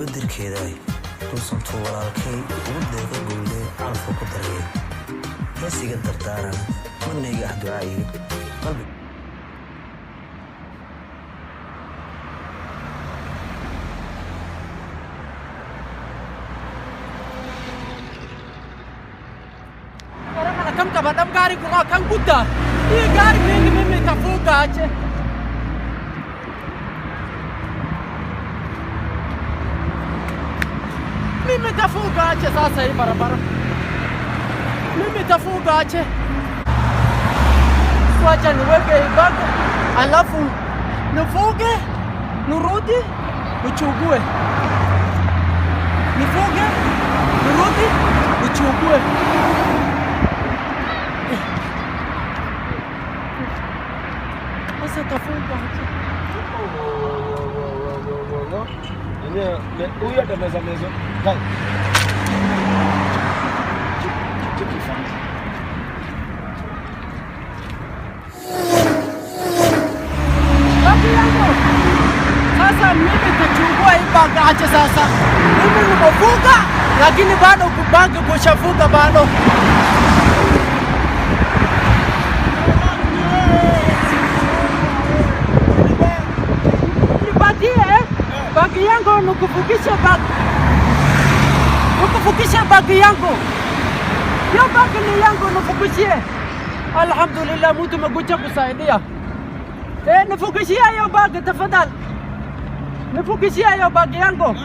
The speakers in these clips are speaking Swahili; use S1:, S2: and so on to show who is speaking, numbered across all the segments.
S1: bedelkeeda tuusantu walaalkay ugu deeqa gowde calafka ku daray heesiga dardaaran madnayga ahducaayi qalbi
S2: Kam kabadam gari ko kang Buddha. Iya gari mimi tafuga aje. Mimi tafuga aje sasa hii barabara. Mimi tafuga aje. Wacha niweke bag alafu nifuge nirudi nichugue. Nifuge nirudi nichugue. Sasa tafuga aje.
S3: Huyu atameza mezo. Hai.
S2: Sasa mimi kuchukua hii bagaje sasa. Mimi nimefuga lakini bado kubanga kushafuga bado. Bagi yangu nukufukisha bagi. Nukufukisha bagi yangu. Yo bagi ni yangu nufukishie. Alhamdulillah mtu umekuja kusaidia. Nifukishia hiyo bagi tafadhali. Nifukishia hiyo bagi yangu.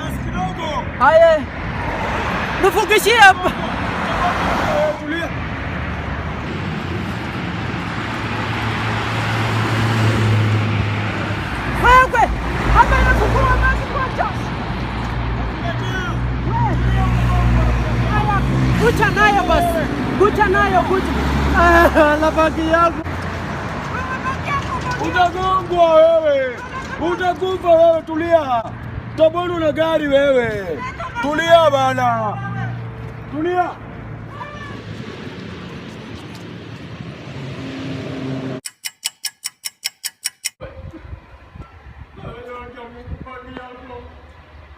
S2: Haye. Nifukishia. Tulia. Wewe, hapa inafukua bagi kwacha. Kucha nayo basi. Kucha nayo kucha. La bagi yangu.
S3: Utagongwa wewe. Utakufa wewe, tulia. Tabonu na gari wewe. Tulia bana. Tulia.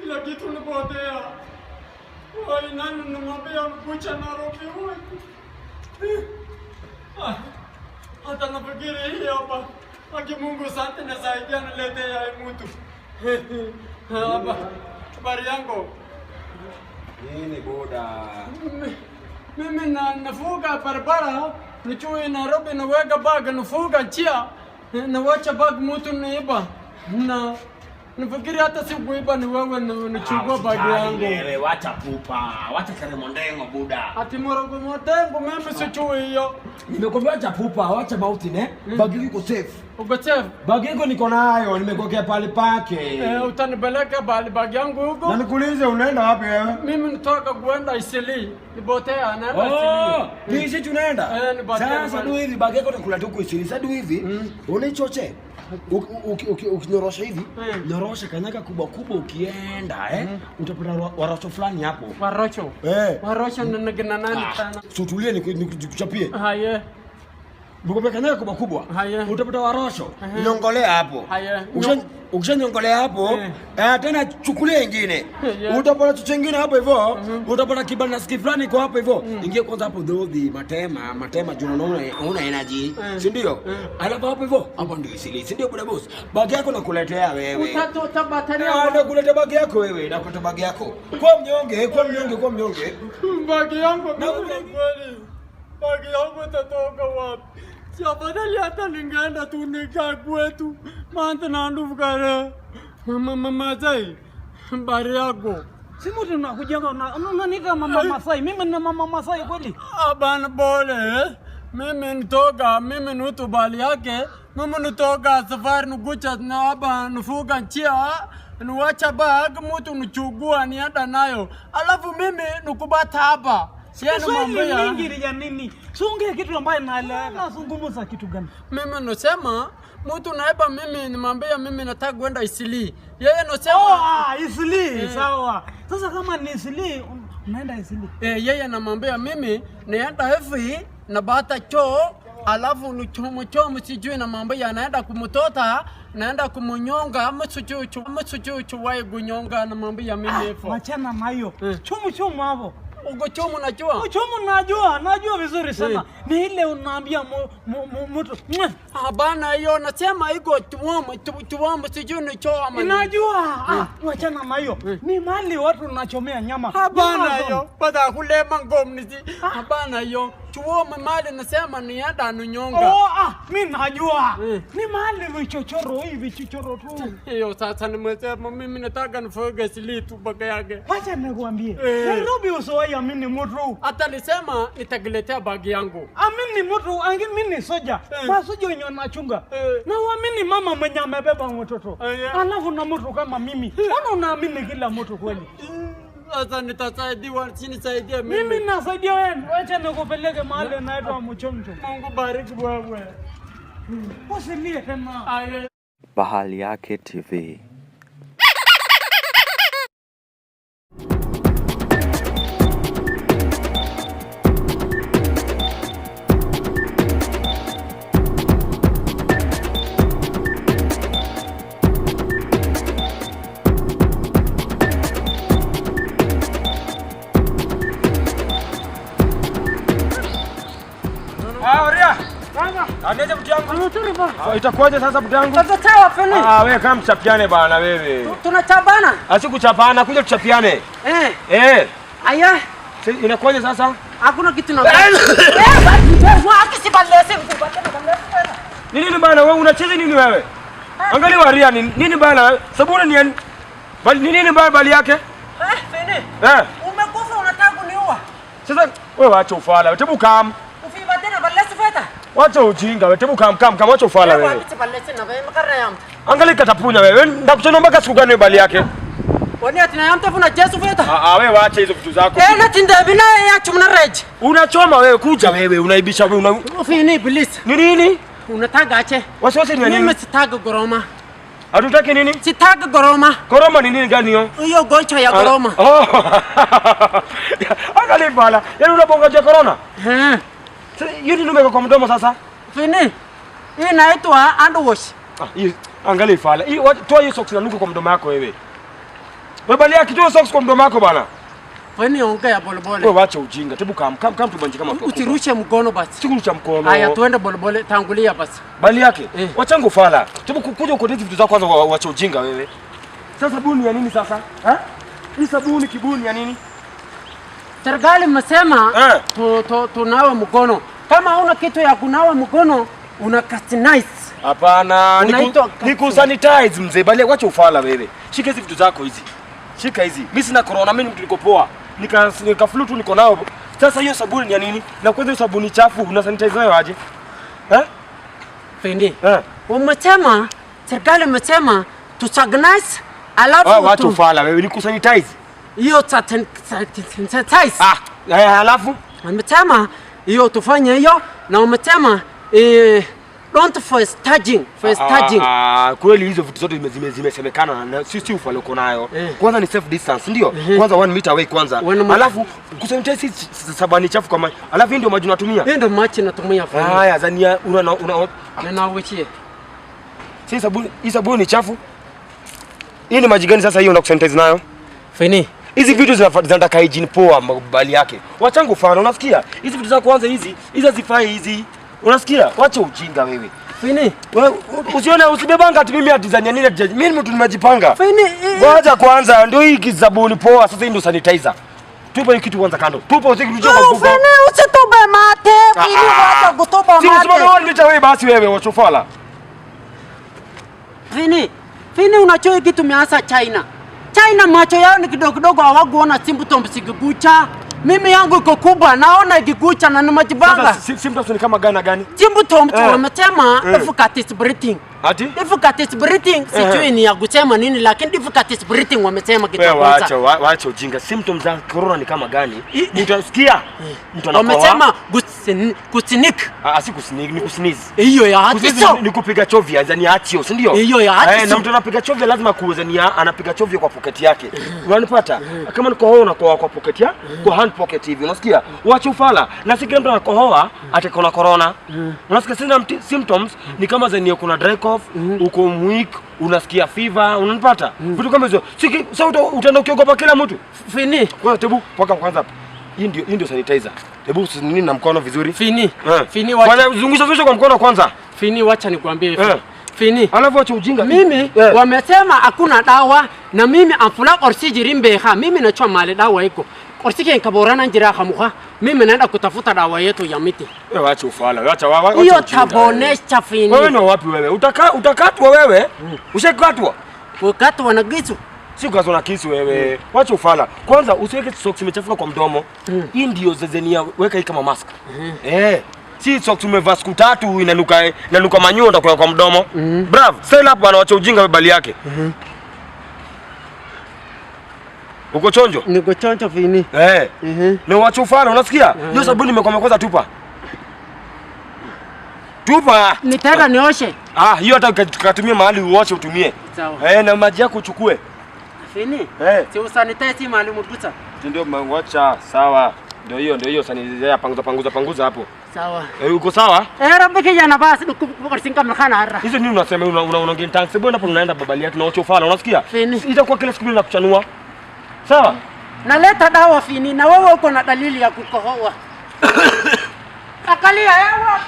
S3: Kila kitu nipotea. Wai nani nimwambia kucha Nairobi wewe. Hata nafikiri hii hapa. Aki Mungu asante na saidia niletea mtu. Hapa. Habari yangu.
S4: Nini boda?
S3: Mimi nafuga barabara. Nichue Nairobi naweka bag nafuga njia. Nawacha bag mtu niiba. Na nafikiri hata si kuiba ni wewe nichukua bag yangu.
S4: Wewe wacha pupa. Wacha keremondengo buda.
S3: Ati morogo motengo mimi sichui hiyo.
S4: Nimekwambia acha pupa, wacha mauti ne. Bag yako iko safe.
S3: Uko safe?
S4: Bag yako niko nayo, nimekuwekea pale pake.
S3: Utanipeleka bag yangu huko?
S4: Na nikuulize unaenda wapi wewe?
S3: Mimi nataka kuenda Isili. Nipotea naenda Isili.
S4: Ni sisi tunaenda?
S3: Nipotea.
S4: Sasa ndio hivi bag yako nakuleta huko Isili. Sasa ndio hivi. Unaichoche. Ukinyorosha hivi, nyorosha kanyaga kubwa kubwa ukienda utapata warosho fulani hapo.
S3: Warosho? Warosho na nani tena?
S4: Sutulie nikuchapie.
S3: Haye.
S4: Bukope kanyaga kubwa kubwa.
S3: Haye.
S4: Utapata warosho. Nyongolea hapo.
S3: Haye.
S4: Ukishanyongolea hapo, tena chukulia nyingine. Utapata chuchu nyingine hapo hivyo, utapata kibanda ski fulani kwa hapo hivyo. Ingia kwanza hapo dodhi, matema juu unaona energy, si ndio? Alafu hapo hivyo, hapo ndio Isili, si ndio bwana boss? Bag yako nakuletea wewe.
S3: Utatoa batania.
S4: Nakuletea bag yako wewe, nakuletea bag yako. Kwa mnyonge.
S3: Bag yangu na kweli. Bag yangu itatoka wapi? Afadhali hata ningeenda tu nikaa kwetu. Maana naandufukare. Mazai. Bari yako.
S2: Si mtu unakujenga unaniita mama Masai. Mimi ni mama Masai kweli?
S3: Abana bole. Mimi nutu bali yake. Mimi nitoka safari nukucha na hapa nufuga njia. Nuwacha bag mtu nuchugua nienda nayo. Alafu mimi nukubata hapa.
S2: Swahili mingi ya nini? Sunge kitu ambaye nazungumza kitu gani?
S3: Mimi nasema mtu naiba mimi nimwambia mimi nataka kwenda Isili. Yeye nasema
S2: Isili. Sawa. Sasa kama ni Isili unaenda Isili.
S3: Yeye anamwambia mimi naenda hivi na bata choo alafu nuchomo sijui na mambo yanaenda kumtota, naenda kumunyonga ama suchuchu wai gunyonga na mambo ya mimi hivyo.
S2: Wachana na hiyo. Chumu hapo.
S3: Ugo chumu najua?
S2: Chumu najua vizuri sana. Ni ile unaambia mtu.
S3: Bana hiyo nasema iko tuomo sijui ni choa mani.
S2: Najua. Wachana na hiyo. Ni mali watu unachomea nyama.
S3: Bana hiyo. Pada kulema ngomni. Bana hiyo. Tuomo mali nasema ni hata nunyonga.
S2: Mimi najua. Ni mali vichochoro hivi vichochoro tu.
S3: Hiyo sasa nimesema mimi nataka nifuge silitu baka yake.
S2: Acha nikwambie. Nairobi usoi amini mtu.
S3: Hata nisema nitakuletea bagi yangu.
S2: Amini mtu, mimi ni soja. Masoja wenye wanachunga. Na uamini mama mwenye amebeba mtoto. Alafu na mtu kama mimi. Mbona unaamini kila mtu kweli?
S3: Sasa nitasaidiwa, sinisaidia mimi.
S2: Mimi nasaidia wewe. Acha nikupeleke mahali naitwa Mchomcho.
S3: Mungu bariki wewe.
S2: Usilie tena.
S5: Bahali Yake TV.
S4: Oria. Anaje mtu yangu? Itakuwaje sasa mtu yangu?
S3: Tutatewa feni.
S4: Wewe kama mchapiane bana wewe.
S3: Tunachapana?
S4: Asikuchapana, kuja tuchapiane.
S3: Aya.
S4: Inakuwaje sasa?
S3: Hakuna kitu na.
S4: Nini bana wewe unacheza nini wewe? Angalia waria nini bana? Sabuni ni nini bana bali yake?
S3: Feni. Umekufa unataka kuniua.
S4: Sasa wewe acha ufala. Tebu kam.
S3: Ufiba tena balesi feta.
S4: Wacha ujinga wewe. Tebu kam wacha ufala wewe.
S3: Wacha balesi na wewe makara yam.
S4: Angalia katapunya wewe. Ndakuchana mpaka siku gani bali yake?
S3: Wani atina yamta funa Yesu feta.
S4: Wewe acha hizo vitu zako.
S3: Na tinda bina ya chumna reji.
S4: Unachoma wewe kuja wewe unaibisha wewe
S3: Feni please.
S4: Ni nini?
S3: Unataka ache.
S4: Wasiwasi ni nini?
S3: Mimi sitaki goroma.
S4: Hatutaki nini?
S3: Sitaki goroma.
S4: Goroma ni nini gani hiyo?
S3: Hiyo goncha ya goroma.
S4: Angalia bala. Yaani unabonga je corona? Hiyo ni numeka kwa mdomo sasa.
S3: Feni. Hii inaitwa hand wash.
S4: Angalia fala. Hii toa hiyo socks na nuko kwa mdomo wako wewe. Wewe bali akitoa socks kwa mdomo wako bana.
S3: Feni ongea pole.
S4: Wewe acha ujinga. Tebu kam tubanje kama kwa.
S3: Utirushe mkono basi.
S4: Sikurusha mkono.
S3: Haya tuende pole tangulia basi.
S4: Bali yake. Wachangu fala. Tebu kuja uko vitu zako kwanza wacha ujinga wewe. Sasa sabuni ya nini sasa? Ni sabuni kibuni ya nini?
S3: Serikali msema tunawe mkono. Kama huna kitu ya kunawa mkono unakastinize.
S4: Hapana, niku sanitize mzee, bali wacha ufala wewe. Shika hizi vitu zako hizi. Shika hizi. Mimi sina corona, mimi niko poa. Nika flu tu niko nao. Sasa hiyo sabuni ni ya nini? Na kwanza hiyo sabuni chafu una sanitize nayo aje?
S3: Fendi. Umesema serikali imesema tusagnise alafu
S4: wacha ufala wewe, niku sanitize.
S3: Hiyo sanitize.
S4: Alafu
S3: umesema hiyo tufanye hiyo na umesema don't for staging.
S4: Kweli hizo vitu zote zimesemekana na sisi ufala uko nayo. Kwanza ni safe distance ndio? Kwanza 1 meter away kwanza. Alafu kusanitize sabuni chafu kama. Alafu ndio maji unatumia.
S3: Ndio maji natumia Fendi.
S4: Haya zania
S3: na uwechie.
S4: Hii sabuni ni chafu. Hii ni maji gani sasa hiyo unakusanitize nayo?
S3: Fendi.
S4: Hizi vitu zinataka hygiene poa mabali yake. Wachangu fana unasikia? Hizi vitu za kwanza hizi hazifai hizi. Unasikia? Wacha ujinga wewe.
S3: Feni.
S4: Wewe usione usibebanga ati mimi atizania nini ati mimi mtu nimejipanga.
S3: Feni.
S4: Ngoja kwanza ndio hii kizabuni poa sasa hii ndio sanitizer. Tupa hii kitu kwanza kando. Tupa usikirudia kwa nguvu.
S3: Feni usitupe mate. Feni wacha kutupa mate.
S4: Si usimame nita wewe basi wewe wachofala.
S3: Feni unachoi kitu miasa China. China macho yao ni kidogo hawakuona symptoms ikigucha. Mimi yangu iko kubwa naona ikigucha na nimejipanga.
S4: Sasa symptoms ni kama gani?
S3: Symptoms wamesema difficult breathing. Ati?
S6: Difficult breathing sijui ni ya kusema nini, lakini difficult breathing wamesema kitu kwanza.
S3: Wewe waacha ujinga. Symptoms za corona ni kama gani? Mtu anasikia? Mtu anakohoa.
S6: Wamesema kusinik.
S3: Si kusinik, ni kusneeze.
S6: Hiyo ya hatio.
S3: Ni kupiga chovya, yani hatio, si ndio?
S6: Hiyo ya hatio.
S3: Na mtu anapiga chovya lazima kuuzania, anapiga chovya kwa pocket yake. Unanipata? Kama ni kohoa unakohoa kwa pocket ya, kwa hand pocket hivi. Unasikia? Waacha ufala. Na si kila mtu anakohoa atakona corona. Unasikia symptoms ni kama zenye kuna dry cough, uko weak, unasikia fever, unanipata? Vitu kama hizo. Sasa utaenda ukiogopa kila mtu.
S6: Fini.
S3: Kwa tebu paka kwanza hapa. Hii ndio sanitizer. Tebu nini na mkono vizuri?
S6: Fini. Fini
S3: wacha. Kwanza zungusha kwa mkono kwanza.
S6: Fini wacha nikwambie hivi. Fini.
S3: Alafu acha ujinga.
S6: Mimi wamesema hakuna dawa na mimi amfula orsijiri mbeha. Mimi nachua mali dawa iko. Orsike nkaborana njira khamuha. Mimi naenda kutafuta dawa yetu ya miti.
S3: Wewe acha ufala. Wacha
S6: hiyo tabonesha Fini.
S3: Wewe ni wapi wewe? Utakatwa wewe? Ushakatwa?
S6: Ukatwa na kisu.
S3: Si ukazwa na kisu wewe. Wacha ufala. Kwanza usiweke socks imechafuka kwa mdomo. Hii ndio zezenia, weka hii kama mask. Si socks umevaa siku 3 inanuka manyoya utakuwa kwa mdomo. Bravo. Style up bwana, wacha ujinga bali yake. Uko chonjo?
S6: Niko chonjo Fini.
S3: Na wacha ufala, unasikia? Hiyo sabuni nimekwambia kwanza tupa. Tupa.
S6: Nitaka nioshe.
S3: Hiyo hata ukatumia mahali uoshe utumie.
S6: Sawa.
S3: Na maji yako uchukue.
S6: Fini. Si usanitize mahali mtusa.
S3: Ndio wacha, sawa. Ndio hiyo sanitize panguza hapo.
S6: Sawa.
S3: Uko sawa?
S6: Rabbi kijana basi kusinga mkhana hara.
S3: Hizo nini unasema unaongea tansi bwana hapo unaenda babali yake na wacha ufala, unasikia?
S6: Fini.
S3: Itakuwa kila siku na kuchanua. Sawa?
S6: Naleta dawa Fini na wewe uko na dalili ya kukohoa. Akalia hewa.